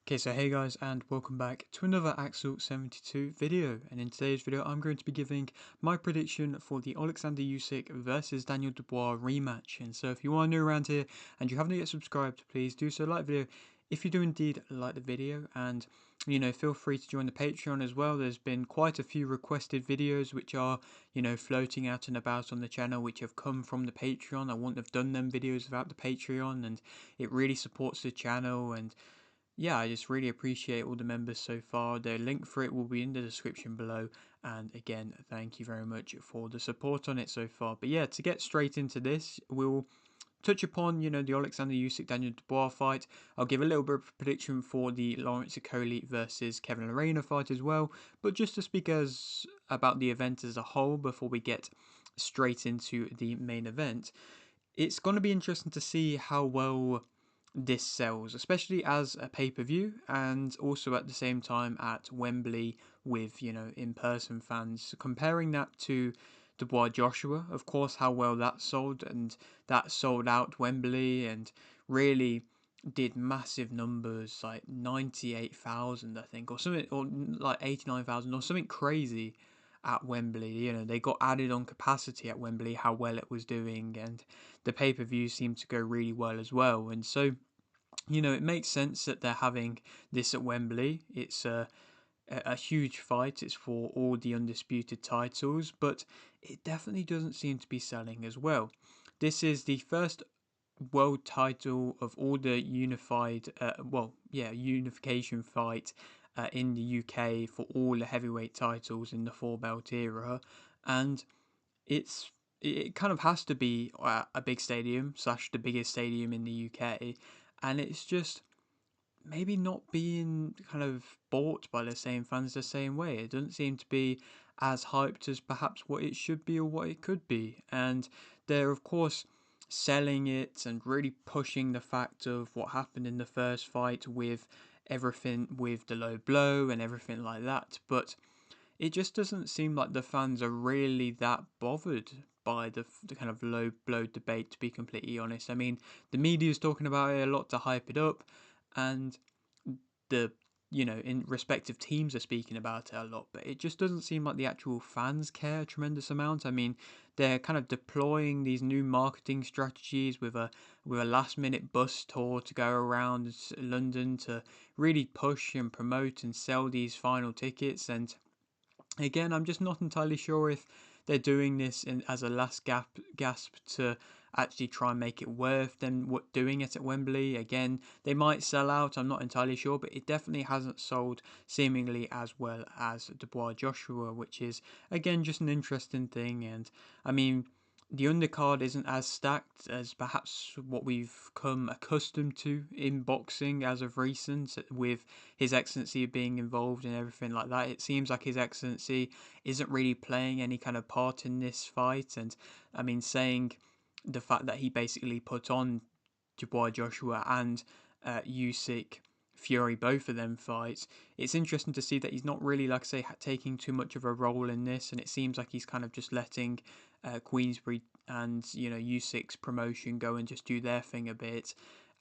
Okay, so hey guys, and welcome back to another Axel 72 video. And in today's video, I'm going to be giving my prediction for the Oleksandr Usyk versus Daniel Dubois rematch. And so if you are new around here and you haven't yet subscribed, please do so, like the video if you do indeed like the video, and feel free to join the Patreon as well. There's been quite a few requested videos which are floating out and about on the channel, which have come from the Patreon. I wouldn't have done them videos without the Patreon, and it really supports the channel. And yeah, I just really appreciate all the members so far. The link for it will be in the description below. And again, thank you very much for the support on it so far. But yeah, to get straight into this, we'll touch upon, the Oleksandr Usyk Daniel Dubois fight. I'll give a little bit of prediction for the Lawrence Okolie versus Kevin Lerena fight as well. But just to speak about the event as a whole before we get straight into the main event, it's going to be interesting to see how well this sells, especially as a pay-per-view and also at the same time at Wembley with, in-person fans. Comparing that to Dubois Joshua, of course, how well that sold, and that sold out Wembley and really did massive numbers, like 98,000, I think, or something, or like 89,000 or something crazy at Wembley. They got added on capacity at Wembley, how well it was doing, and the pay-per-view seemed to go really well as well. And so it makes sense that they're having this at Wembley. It's a huge fight. It's for all the Undisputed titles, but it definitely doesn't seem to be selling as well. This is the first world title of all the unification fight in the UK for all the heavyweight titles in the four belt era, and it kind of has to be a big stadium slash the biggest stadium in the UK, and it's just maybe not being kind of bought by the same fans the same way. It doesn't seem to be as hyped as perhaps what it should be or what it could be. And they're, of course, selling it and really pushing the fact of what happened in the first fight with everything with the low blow and everything like that. But it just doesn't seem like the fans are really that bothered by the kind of low blow debate, to be completely honest. I mean, the media is talking about it a lot to hype it up, and the in respective teams are speaking about it a lot, but it just doesn't seem like the actual fans care a tremendous amount. I mean, they're kind of deploying these new marketing strategies with a last minute bus tour to go around London to really push and promote and sell these final tickets. And again, I'm just not entirely sure if they're doing this as a last gasp to actually try and make it worth them doing it at Wembley. Again, they might sell out, I'm not entirely sure, but it definitely hasn't sold seemingly as well as Dubois Joshua, which is, again, just an interesting thing. And I mean, the undercard isn't as stacked as perhaps what we've come accustomed to in boxing as of recent, with His Excellency being involved and everything like that. It seems like His Excellency isn't really playing any kind of part in this fight. And I mean, saying the fact that he basically put on Dubois Joshua and Usyk Fury, both of them fights, it's interesting to see that he's not really, like I say, taking too much of a role in this, and it seems like he's kind of just letting Queensbury and Usyk's promotion go and just do their thing a bit.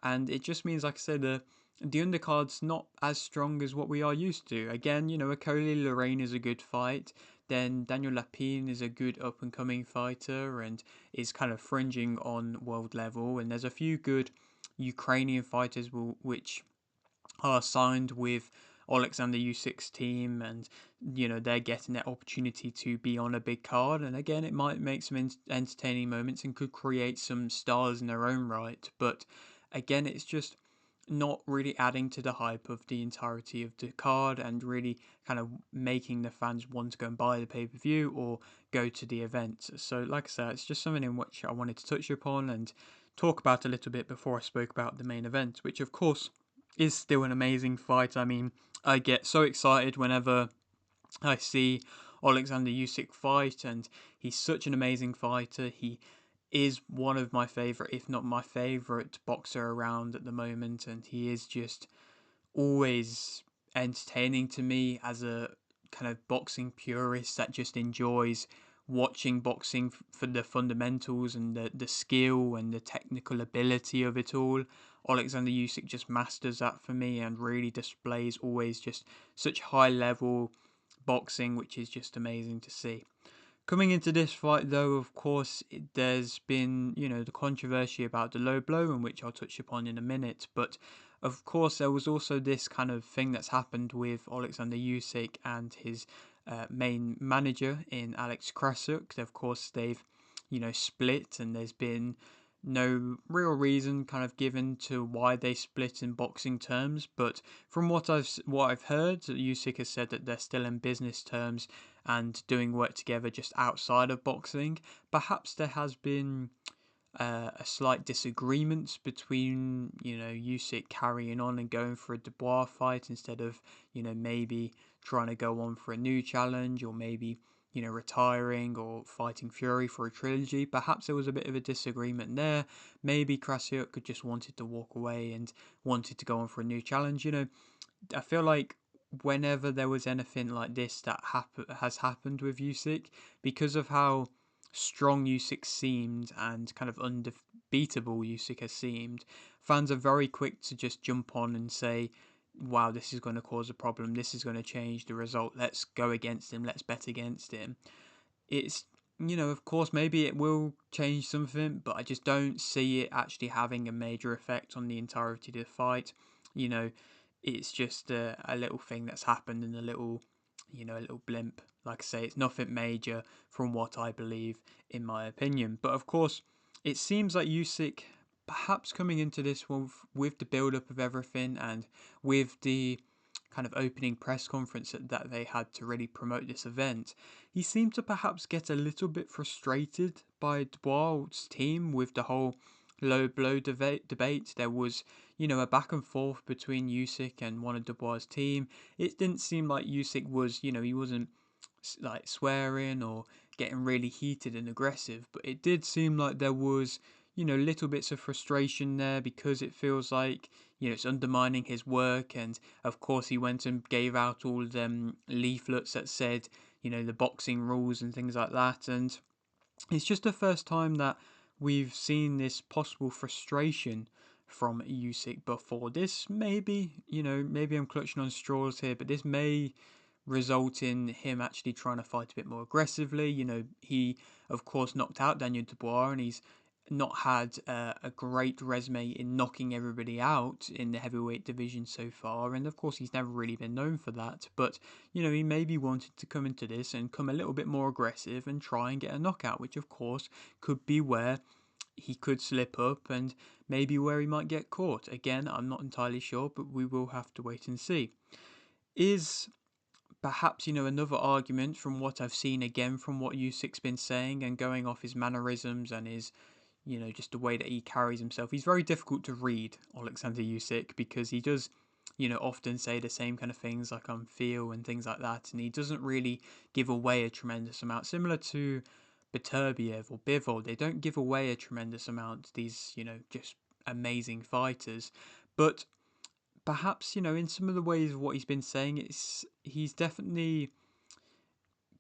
And it just means, like I said, the undercard's not as strong as what we are used to. Again, Okolie Lerena is a good fight. Then Daniel Lapine is a good up and coming fighter and is kind of fringing on world level. And there's a few good Ukrainian fighters which are signed with Oleksandr Usyk's team, and they're getting that opportunity to be on a big card. And again, it might make some entertaining moments and could create some stars in their own right. But again, it's just not really adding to the hype of the entirety of the card and really kind of making the fans want to go and buy the pay-per-view or go to the event. So like I said, it's just something in which I wanted to touch upon and talk about a little bit before I spoke about the main event, which of course is still an amazing fight. I mean, I get so excited whenever I see Oleksandr Usyk fight, and he's such an amazing fighter. He is one of my favourite, if not my favourite, boxer around at the moment, and he is just always entertaining to me as a kind of boxing purist that just enjoys watching boxing for the fundamentals and the skill and the technical ability of it all. Oleksandr Usyk just masters that for me and really displays always just such high level boxing, which is just amazing to see. Coming into this fight, though, of course, there's been, the controversy about the low blow, in which I'll touch upon in a minute. But, of course, there was also this kind of thing that's happened with Oleksandr Usyk and his main manager in Alex Krassyuk. Of course, they've, split, and there's been no real reason kind of given to why they split in boxing terms. But from what I've heard, Usyk has said that they're still in business terms and doing work together just outside of boxing. Perhaps there has been a slight disagreement between, Usyk carrying on and going for a Dubois fight instead of, maybe trying to go on for a new challenge, or maybe, retiring or fighting Fury for a trilogy. Perhaps there was a bit of a disagreement there. Maybe Krassyuk could just wanted to walk away and wanted to go on for a new challenge. I feel like whenever there was anything like this that has happened with Usyk, because of how strong Usyk seemed and kind of unbeatable Usyk has seemed, fans are very quick to just jump on and say, wow, this is going to cause a problem, this is going to change the result, let's go against him, let's bet against him. It's, of course, maybe it will change something, but I just don't see it actually having a major effect on the entirety of the fight. You know, it's just a little thing that's happened and a little blimp. Like I say, it's nothing major from what I believe, in my opinion. But of course, it seems like Usyk, perhaps coming into this one with the build up of everything and with the kind of opening press conference that they had to really promote this event, he seemed to perhaps get a little bit frustrated by Dubois' team with the whole low blow debate. There was, a back and forth between Usyk and one of Dubois' team. It didn't seem like Usyk was, he wasn't like swearing or getting really heated and aggressive, but it did seem like there was, little bits of frustration there because it feels like, it's undermining his work. And of course, he went and gave out all them leaflets that said, the boxing rules and things like that. And it's just the first time that we've seen this possible frustration from Usyk before. This maybe, maybe I'm clutching on straws here, but this may result in him actually trying to fight a bit more aggressively. He, of course, knocked out Daniel Dubois, and he's not had a great resume in knocking everybody out in the heavyweight division so far, and of course he's never really been known for that. But he maybe wanted to come into this and come a little bit more aggressive and try and get a knockout, which of course could be where he could slip up and maybe where he might get caught. Again, I'm not entirely sure, but we will have to wait and see. Is perhaps, another argument from what I've seen, again from what Usyk's been saying and going off his mannerisms and his, just the way that he carries himself. He's very difficult to read, Oleksandr Usyk, because he does, often say the same kind of things like feel and things like that, and he doesn't really give away a tremendous amount. Similar to Beterbiev or Bivol, they don't give away a tremendous amount, these, just amazing fighters. But perhaps, in some of the ways of what he's been saying, he's definitely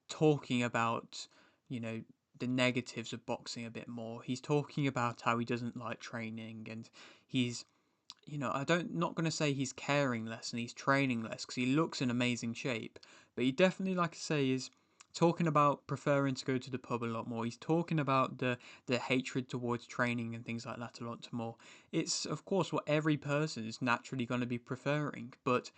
talking about, the negatives of boxing a bit more. He's talking about how he doesn't like training, and he's, not going to say he's caring less and he's training less because he looks in amazing shape, but he definitely, like I say, is talking about preferring to go to the pub a lot more. He's talking about the hatred towards training and things like that a lot more. It's, of course, what every person is naturally going to be preferring, but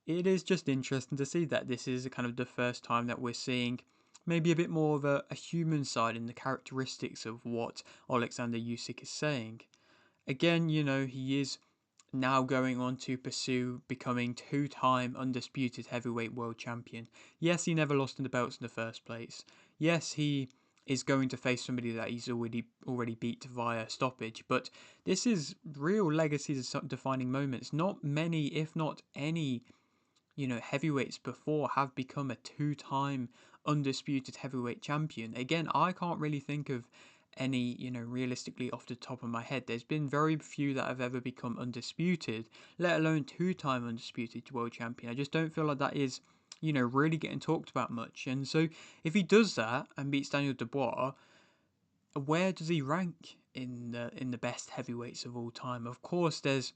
it is just interesting to see that this is kind of the first time that we're seeing maybe a bit more of a human side in the characteristics of what Oleksandr Usyk is saying. Again, he is now going on to pursue becoming two-time undisputed heavyweight world champion. Yes, he never lost in the belts in the first place. Yes, he is going to face somebody that he's already beat via stoppage, but this is real legacy defining moments. Not many, if not any, heavyweights before have become a two-time undisputed heavyweight champion. Again, I can't really think of any, realistically off the top of my head. There's been very few that have ever become undisputed, let alone two-time undisputed world champion. I just don't feel like that is really getting talked about much. And so if he does that and beats Daniel Dubois, where does he rank in the best heavyweights of all time? Of course, there's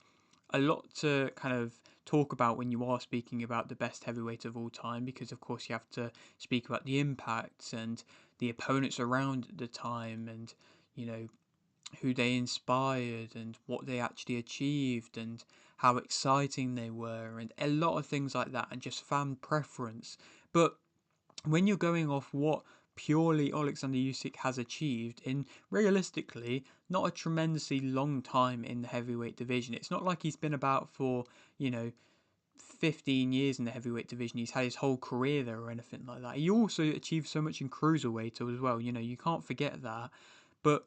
a lot to kind of talk about when you are speaking about the best heavyweight of all time, because of course you have to speak about the impacts and the opponents around at the time, and you know who they inspired and what they actually achieved and how exciting they were, and a lot of things like that, and just fan preference. But when you're going off what purely Oleksandr Usyk has achieved in realistically not a tremendously long time in the heavyweight division, it's not like he's been about for, you know, 15 years in the heavyweight division. He's had his whole career there or anything like that. He also achieved so much in cruiserweight as well. You can't forget that. But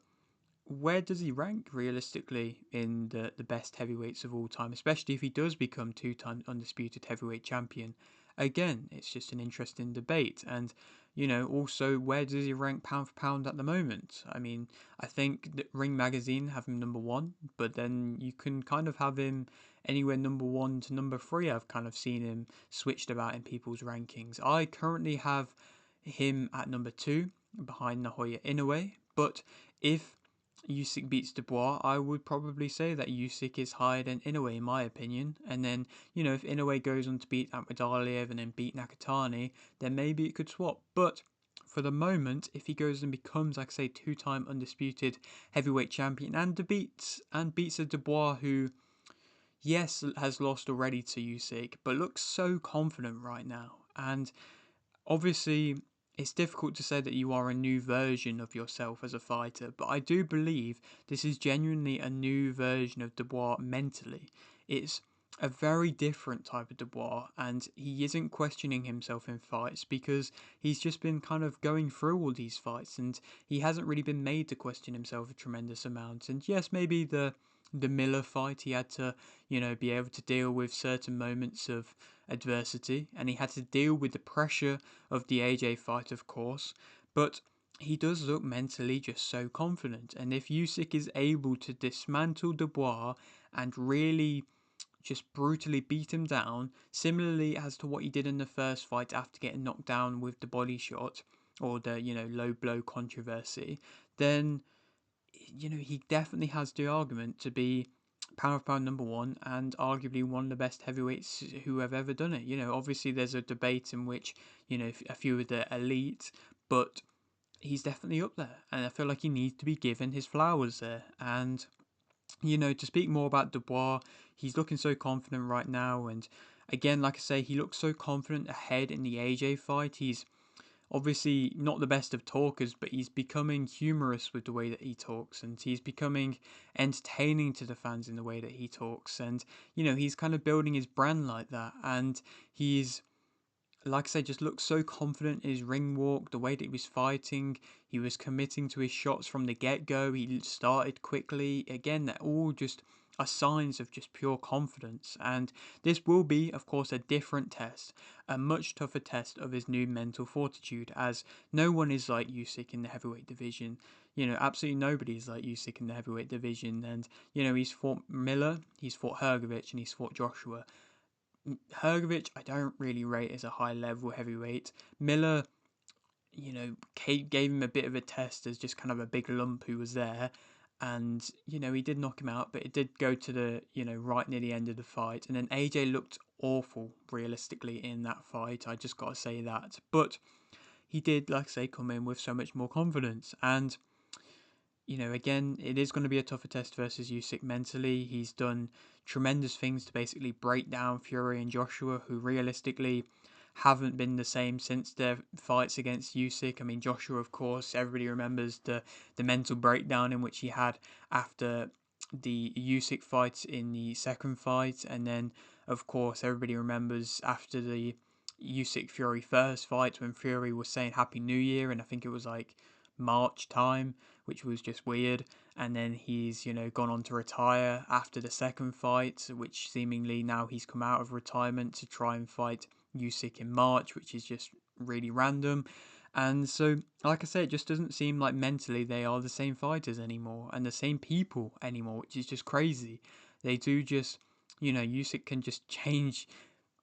where does he rank realistically in the best heavyweights of all time, especially if he does become two-time undisputed heavyweight champion? Again, it's just an interesting debate. And, also, where does he rank pound for pound at the moment? I mean, I think that Ring Magazine have him number one, but then you can kind of have him anywhere number one to number three. I've kind of seen him switched about in people's rankings. I currently have him at number two behind Naoya Inoue, but if Usyk beats Dubois, I would probably say that Usyk is higher than Inoue in my opinion. And then, if Inoue goes on to beat Akhmadaliev and then beat Nakatani, then maybe it could swap. But for the moment, if he goes and becomes, like I say, two-time undisputed heavyweight champion and beats a Dubois who, yes, has lost already to Usyk, but looks so confident right now. And obviously, it's difficult to say that you are a new version of yourself as a fighter, but I do believe this is genuinely a new version of Dubois mentally. It's a very different type of Dubois, and he isn't questioning himself in fights because he's just been kind of going through all these fights, and he hasn't really been made to question himself a tremendous amount. And yes, maybe the Miller fight, he had to, be able to deal with certain moments of adversity, and he had to deal with the pressure of the AJ fight, of course, but he does look mentally just so confident. And if Usyk is able to dismantle Dubois and really just brutally beat him down, similarly as to what he did in the first fight after getting knocked down with the body shot or the, low blow controversy, then he definitely has the argument to be pound for pound number one and arguably one of the best heavyweights who have ever done it. Obviously there's a debate in which, a few of the elite, but he's definitely up there. And I feel like he needs to be given his flowers there. And, to speak more about Dubois, he's looking so confident right now. And again, like I say, he looks so confident ahead in the AJ fight. He's obviously not the best of talkers, but he's becoming humorous with the way that he talks, and he's becoming entertaining to the fans in the way that he talks. And, he's kind of building his brand like that. And he's, like I say, just looks so confident in his ring walk, the way that he was fighting. He was committing to his shots from the get-go. He started quickly. Again, that all just are signs of just pure confidence. And this will be, of course, a different test, a much tougher test of his new mental fortitude, as no one is like Usyk in the heavyweight division. Absolutely nobody is like Usyk in the heavyweight division. And, he's fought Miller, he's fought Hrgovic, and he's fought Joshua. Hrgovic, I don't really rate as a high level heavyweight. Miller, gave him a bit of a test as just kind of a big lump who was there. And, he did knock him out, but it did go to the, right near the end of the fight. And then AJ looked awful, realistically, in that fight. I just got to say that. But he did, like I say, come in with so much more confidence. And, again, it is going to be a tougher test versus Usyk mentally. He's done tremendous things to basically break down Fury and Joshua, who realistically haven't been the same since their fights against Usyk. I mean, Joshua, of course, everybody remembers the mental breakdown in which he had after the Usyk fight in the second fight. And then, of course, everybody remembers after the Usyk Fury first fight when Fury was saying Happy New Year, and I think it was like March time, which was just weird. And then he's, gone on to retire after the second fight, which seemingly now he's come out of retirement to try and fight Usyk in March, which is just really random. And so, like I said, it just doesn't seem like mentally they are the same fighters anymore and the same people anymore, which is just crazy. They do just, Usyk can just change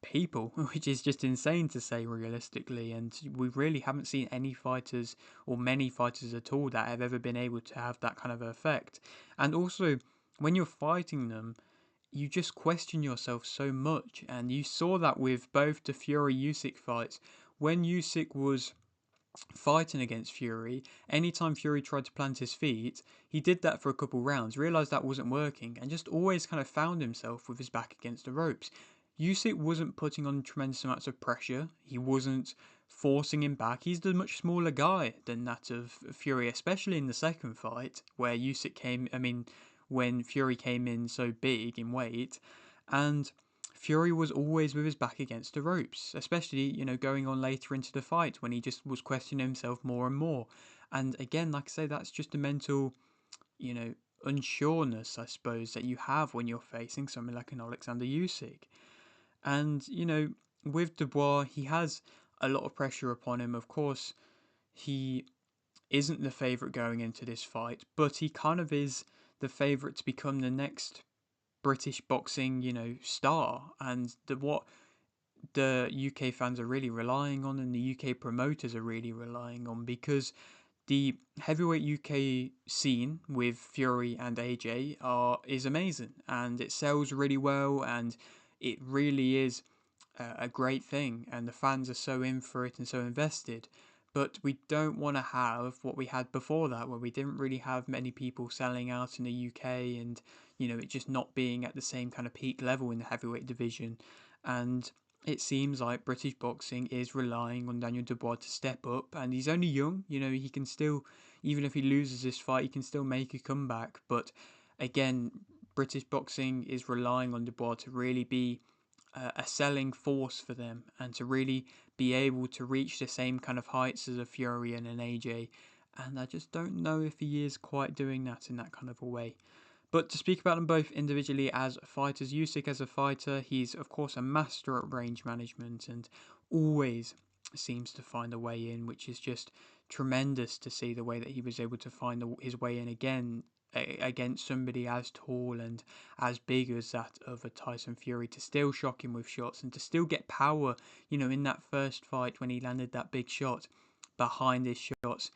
people, which is just insane to say realistically. And we really haven't seen any fighters or many fighters at all that have ever been able to have that kind of effect. And also, when you're fighting them, you just question yourself so much. And you saw that with both the Fury Usyk fights. When Usyk was fighting against Fury, anytime Fury tried to plant his feet, he did that for a couple rounds, realised that wasn't working, and just always kind of found himself with his back against the ropes. Usyk wasn't putting on tremendous amounts of pressure. He wasn't forcing him back. He's a much smaller guy than that of Fury, especially in the second fight where Usyk came. I mean, when Fury came in so big in weight, and Fury was always with his back against the ropes, especially, going on later into the fight when he just was questioning himself more and more. And again, like I say, that's just a mental, you know, unsureness, I suppose, that you have when you're facing someone like an Oleksandr Usyk. And, with Dubois, he has a lot of pressure upon him. Of course, he isn't the favourite going into this fight, but he kind of is the favourite to become the next British boxing, star. And what the UK fans are really relying on and the UK promoters are really relying on, because the heavyweight UK scene with Fury and AJ is amazing and it sells really well, and it really is a great thing, and the fans are so in for it and so invested. But we don't want to have what we had before that, where we didn't really have many people selling out in the UK, and it just not being at the same kind of peak level in the heavyweight division. And it seems like British boxing is relying on Daniel Dubois to step up, and he's only young. He can still, even if he loses this fight, he can still make a comeback. But again, British boxing is relying on Dubois to really be a selling force for them and to really be able to reach the same kind of heights as a Fury and an AJ. And I just don't know if he is quite doing that in that kind of a way. But to speak about them both individually as fighters, Usyk as a fighter, he's of course a master at range management and always seems to find a way in, which is just tremendous to see the way that he was able to find his way in again against somebody as tall and as big as that of a Tyson Fury, to still shock him with shots and to still get power, in that first fight when he landed that big shot behind his shots,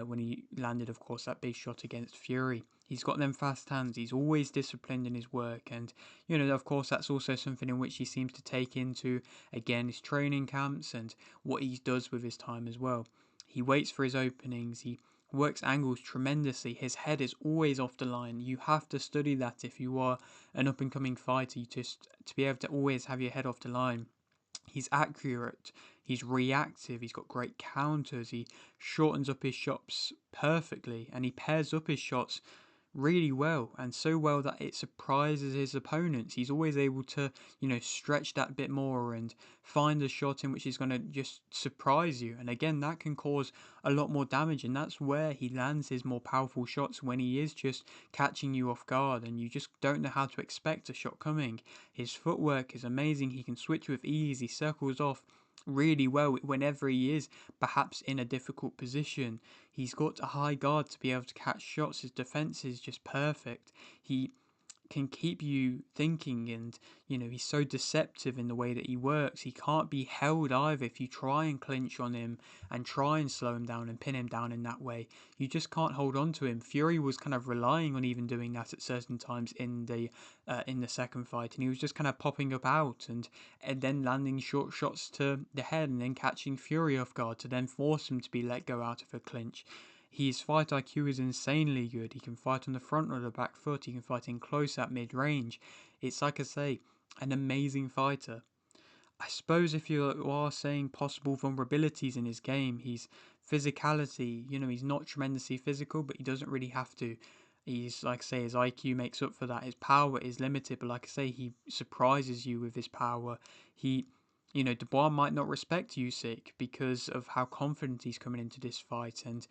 when he landed, of course, that big shot against Fury. He's got them fast hands. He's always disciplined in his work. And, of course, that's also something in which he seems to take into, again, his training camps and what he does with his time as well. He waits for his openings. He works angles tremendously. His head is always off the line. You have to study that if you are an up-and-coming fighter, just to be able to always have your head off the line. He's accurate, he's reactive, he's got great counters, he shortens up his shots perfectly, and he pairs up his shots really well, and so well that it surprises his opponents. He's always able to, stretch that bit more and find a shot in which he's going to just surprise you. And again, that can cause a lot more damage, and that's where he lands his more powerful shots, when he is just catching you off guard and you just don't know how to expect a shot coming. His footwork is amazing. He can switch with ease. He circles off really well whenever he is perhaps in a difficult position. He's got a high guard to be able to catch shots. His defense is just perfect. He can keep you thinking, and he's so deceptive in the way that he works. He can't be held either. If you try and clinch on him and try and slow him down and pin him down in that way, you just can't hold on to him. Fury was kind of relying on even doing that at certain times in the second fight, and he was just kind of popping up out and then landing short shots to the head and then catching Fury off guard to then force him to be let go out of a clinch. His fight IQ is insanely good. He can fight on the front or the back foot. He can fight in close at mid-range. It's, like I say, an amazing fighter. I suppose if you are saying possible vulnerabilities in his game, his physicality, he's not tremendously physical, but he doesn't really have to. He's, like I say, his IQ makes up for that. His power is limited, but like I say, he surprises you with his power. Dubois might not respect Usyk because of how confident he's coming into this fight, and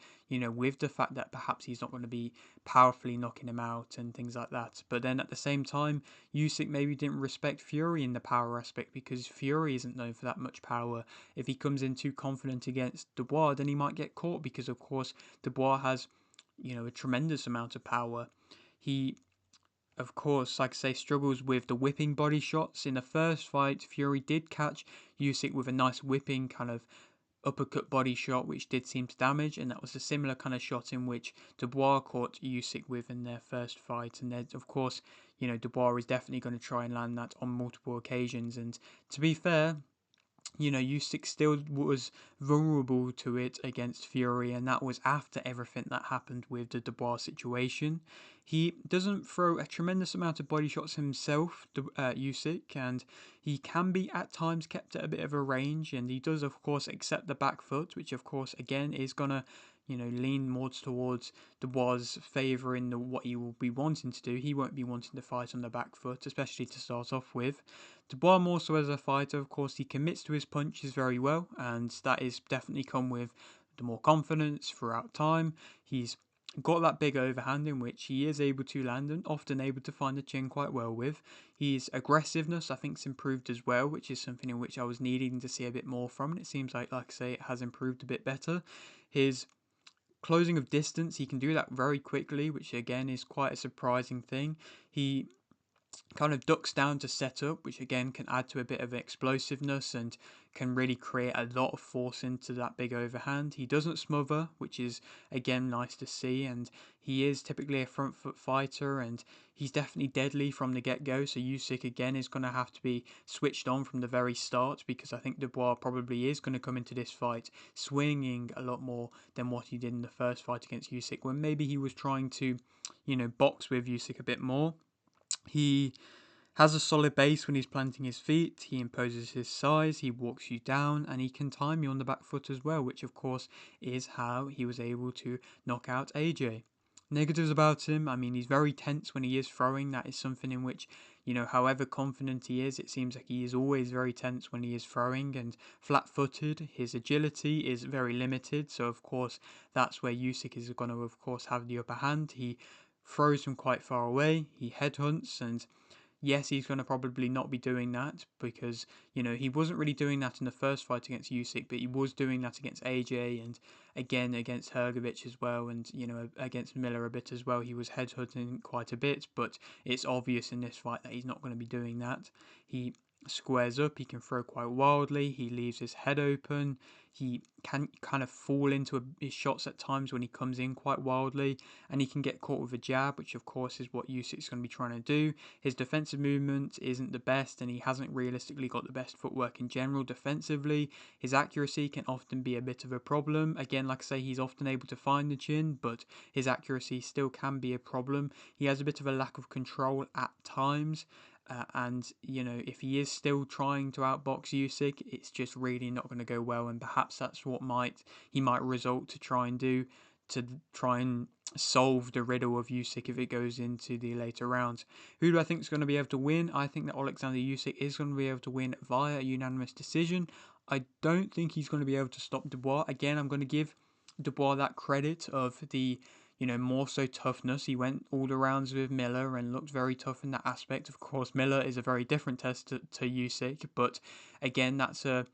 with the fact that perhaps he's not going to be powerfully knocking him out and things like that. But then at the same time, Usyk maybe didn't respect Fury in the power aspect because Fury isn't known for that much power. If he comes in too confident against Dubois, then he might get caught because, of course, Dubois has a tremendous amount of power. He of course, like I say, struggles with the whipping body shots. In the first fight, Fury did catch Usyk with a nice whipping kind of uppercut body shot, which did seem to damage, and that was a similar kind of shot in which Dubois caught Usyk with in their first fight. And then, of course, Dubois is definitely going to try and land that on multiple occasions. And to be fair, Usyk still was vulnerable to it against Fury, and that was after everything that happened with the Dubois situation. He doesn't throw a tremendous amount of body shots himself, Usyk, and he can be at times kept at a bit of a range, and he does, of course, accept the back foot, which, of course, again, is going to lean more towards Dubois' favouring what he will be wanting to do. He won't be wanting to fight on the back foot, especially to start off with. Dubois more so as a fighter, of course, he commits to his punches very well, and that is definitely come with the more confidence throughout time. He's got that big overhand in which he is able to land and often able to find the chin quite well with. His aggressiveness, I think, has improved as well, which is something in which I was needing to see a bit more from, and it seems like I say, it has improved a bit better. His closing of distance, he can do that very quickly, which again is quite a surprising thing. He kind of ducks down to set up, which again can add to a bit of explosiveness and can really create a lot of force into that big overhand. He doesn't smother, which is again nice to see, and he is typically a front foot fighter, and he's definitely deadly from the get-go. So Usyk again is going to have to be switched on from the very start, because I think Dubois probably is going to come into this fight swinging a lot more than what he did in the first fight against Usyk, when maybe he was trying to box with Usyk a bit more. He has a solid base when he's planting his feet, he imposes his size, he walks you down, and he can time you on the back foot as well, which of course is how he was able to knock out AJ. Negatives about him, I mean, he's very tense when he is throwing. That is something in which, however confident he is, it seems like he is always very tense when he is throwing, and flat-footed. His agility is very limited, so of course that's where Usyk is going to, of course, have the upper hand. He throws from quite far away, he headhunts, and yes, he's going to probably not be doing that because, he wasn't really doing that in the first fight against Usyk, but he was doing that against AJ and again against Hrgovic as well, and, against Miller a bit as well. He was headhunting quite a bit, but it's obvious in this fight that he's not going to be doing that. He squares up, he can throw quite wildly, he leaves his head open, he can kind of fall into his shots at times when he comes in quite wildly, and he can get caught with a jab, which of course is what Usyk's going to be trying to do. His defensive movement isn't the best, and he hasn't realistically got the best footwork in general defensively. His accuracy can often be a bit of a problem. Again, like I say, he's often able to find the chin, but his accuracy still can be a problem. He has a bit of a lack of control at times. And if he is still trying to outbox Usyk, it's just really not going to go well, and perhaps that's what he might result to try and do, to try and solve the riddle of Usyk if it goes into the later rounds. Who do I think is going to be able to win? I think that Oleksandr Usyk is going to be able to win via unanimous decision. I don't think he's going to be able to stop Dubois. Again, I'm going to give Dubois that credit of the more so toughness. He went all the rounds with Miller and looked very tough in that aspect. Of course, Miller is a very different test to Usyk, but again, that's a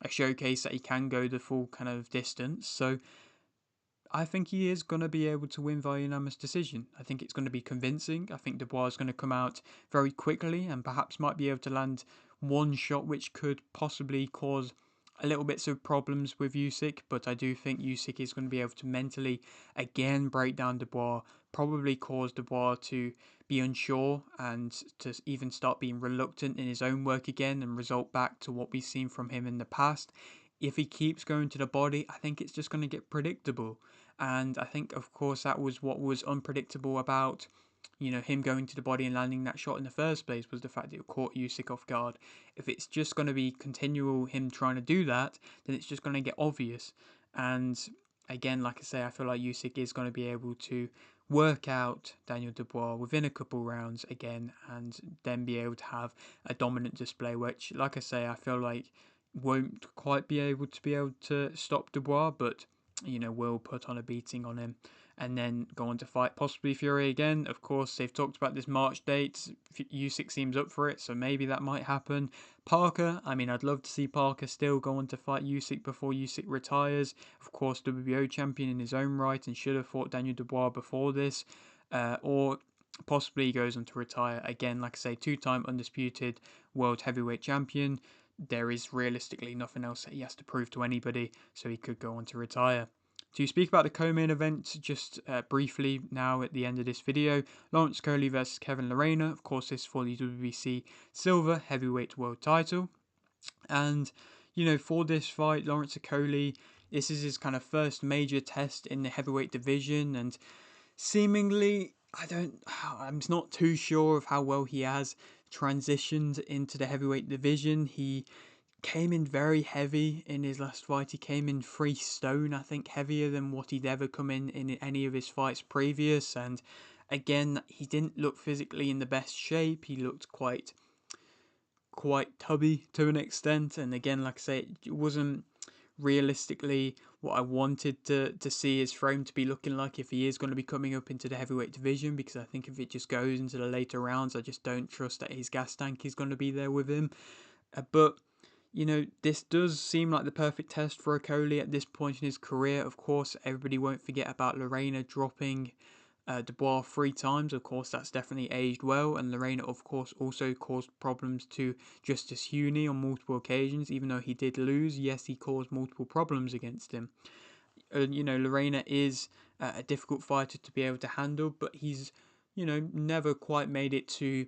showcase that he can go the full kind of distance. So I think he is going to be able to win via unanimous decision. I think it's going to be convincing. I think Dubois is going to come out very quickly and perhaps might be able to land one shot which could possibly cause a little bits of problems with Usyk, but I do think Usyk is going to be able to mentally again break down Dubois, probably cause Dubois to be unsure and to even start being reluctant in his own work again and result back to what we've seen from him in the past. If he keeps going to the body, I think it's just going to get predictable. And I think, of course, that was what was unpredictable about him going to the body and landing that shot in the first place, was the fact that it caught Usyk off guard. If it's just going to be continual him trying to do that, then it's just going to get obvious. And again, like I say, I feel like Usyk is going to be able to work out Daniel Dubois within a couple rounds again, and then be able to have a dominant display, which, like I say, I feel like won't quite be able to stop Dubois, but will put on a beating on him and then go on to fight possibly Fury again. Of course, they've talked about this March date. Usyk seems up for it, so maybe that might happen. Parker, I mean, I'd love to see Parker still go on to fight Usyk before Usyk retires. Of course, WBO champion in his own right and should have fought Daniel Dubois before this. Or possibly goes on to retire. Again, like I say, two-time undisputed world heavyweight champion. There is realistically nothing else that he has to prove to anybody, so he could go on to retire. To speak about the co-main event just briefly now at the end of this video, Lawrence Okolie versus Kevin Lerena. Of course, this for the WBC Silver Heavyweight World Title. And, for this fight, Lawrence Okolie, this is his kind of first major test in the heavyweight division, and seemingly, I'm not too sure of how well he has transitioned into the heavyweight division. He came in very heavy in his last fight. He came in 3 stone, I think, heavier than what he'd ever come in any of his fights previous. And again, he didn't look physically in the best shape. He looked quite tubby to an extent. And again, like I say, it wasn't realistically what I wanted to see his frame to be looking like if he is going to be coming up into the heavyweight division, because I think if it just goes into the later rounds, I just don't trust that his gas tank is going to be there with him. But this does seem like the perfect test for Okolie at this point in his career. Of course, everybody won't forget about Lerena dropping Dubois 3 times. Of course, that's definitely aged well, and Lerena, of course, also caused problems to Justice Huni on multiple occasions. Even though he did lose, yes, he caused multiple problems against him. Lerena is a difficult fighter to be able to handle, but he's, never quite made it to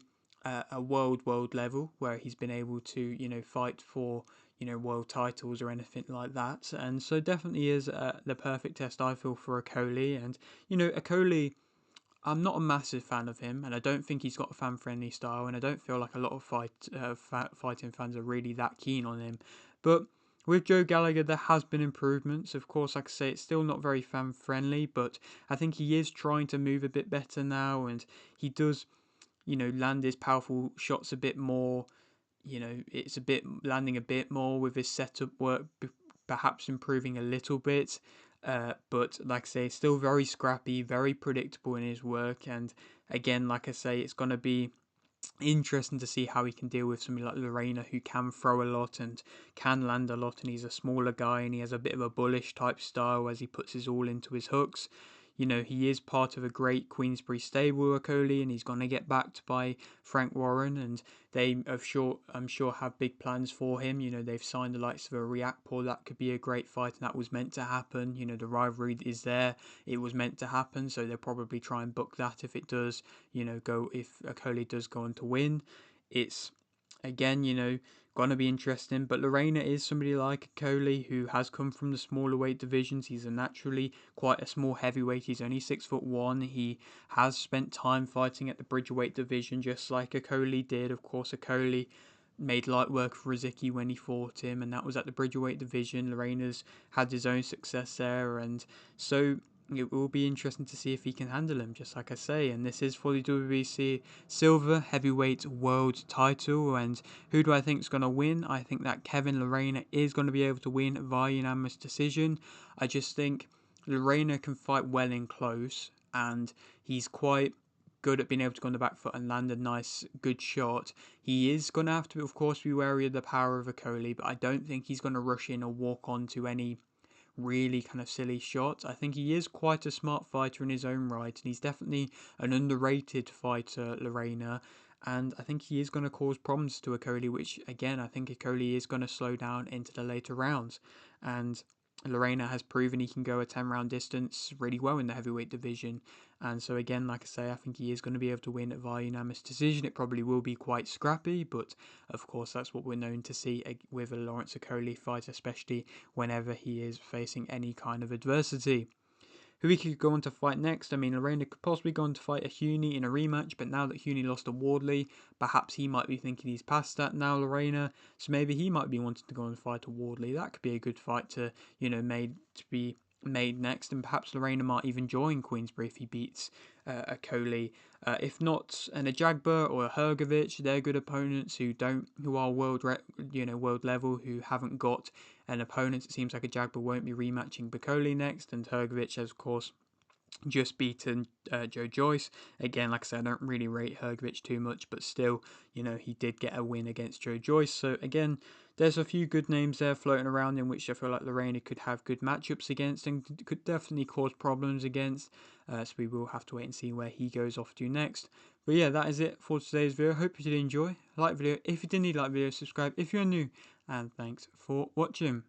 a world level where he's been able to, fight for, world titles or anything like that. And so definitely is the perfect test, I feel, for Okolie. And, Okolie, I'm not a massive fan of him, and I don't think he's got a fan-friendly style, and I don't feel like a lot of fighting fans are really that keen on him. But with Joe Gallagher, there has been improvements. Of course, like I say, it's still not very fan-friendly, but I think he is trying to move a bit better now, and he does, land his powerful shots a bit more. It's a bit landing a bit more with his setup work, perhaps improving a little bit. But like I say, still very scrappy, very predictable in his work. And again, like I say, it's going to be interesting to see how he can deal with somebody like Lerena, who can throw a lot and can land a lot, and he's a smaller guy and he has a bit of a bullish type style as he puts his all into his hooks. He is part of a great Queensberry stable, Okolie, and he's going to get backed by Frank Warren, and I'm sure, have big plans for him. They've signed the likes of a Riakporhe. That could be a great fight, and that was meant to happen. The rivalry is there. It was meant to happen, so they'll probably try and book that if it does, if Okolie does go on to win. It's, again, going to be interesting. But Lerena is somebody like Okolie who has come from the smaller weight divisions. He's naturally quite a small heavyweight. He's only 6'1". He has spent time fighting at the bridgerweight division, just like Okolie did. Of course, Okolie made light work of Rizicki when he fought him, and that was at the bridgerweight division. Lerena's had his own success there, and so it will be interesting to see if he can handle him, just like I say. And this is for the WBC Silver Heavyweight World Title. And who do I think is going to win? I think that Kevin Lerena is going to be able to win via unanimous decision. I just think Lerena can fight well in close, and he's quite good at being able to go on the back foot and land a nice, good shot. He is going to have to, of course, be wary of the power of Okolie, but I don't think he's going to rush in or walk on to any really kind of silly shots. I think he is quite a smart fighter in his own right, and he's definitely an underrated fighter, Lerena. And I think he is going to cause problems to Okolie, which, again, I think Okolie is going to slow down into the later rounds. And Lerena has proven he can go a 10-round distance really well in the heavyweight division. And so again, like I say, I think he is going to be able to win via unanimous decision. It probably will be quite scrappy, but of course that's what we're known to see with a Lawrence Okolie fight, especially whenever he is facing any kind of adversity. Who he could go on to fight next? I mean, Lerena could possibly go on to fight a Huni in a rematch, but now that Huni lost to Wardley, perhaps he might be thinking he's past that now, Lerena. So maybe he might be wanting to go and fight a Wardley. That could be a good fight to, be made next, and perhaps Lerena might even join Queensberry if he beats Okolie. If not, a Jagba or a Hrgovic, they're good opponents who are world level, who haven't got an opponent. It seems like a Jagba won't be rematching Okolie next, and Hrgovic, of course, just beaten Joe Joyce. Again, like I said, I don't really rate Hrgovic too much, but still, he did get a win against Joe Joyce. So again, there's a few good names there floating around in which I feel like Lerena could have good matchups against and could definitely cause problems against. So we will have to wait and see where he goes off to next. But yeah, that is it for today's video. Hope you did enjoy. Like the video if you did need like video, subscribe if you're new, and thanks for watching.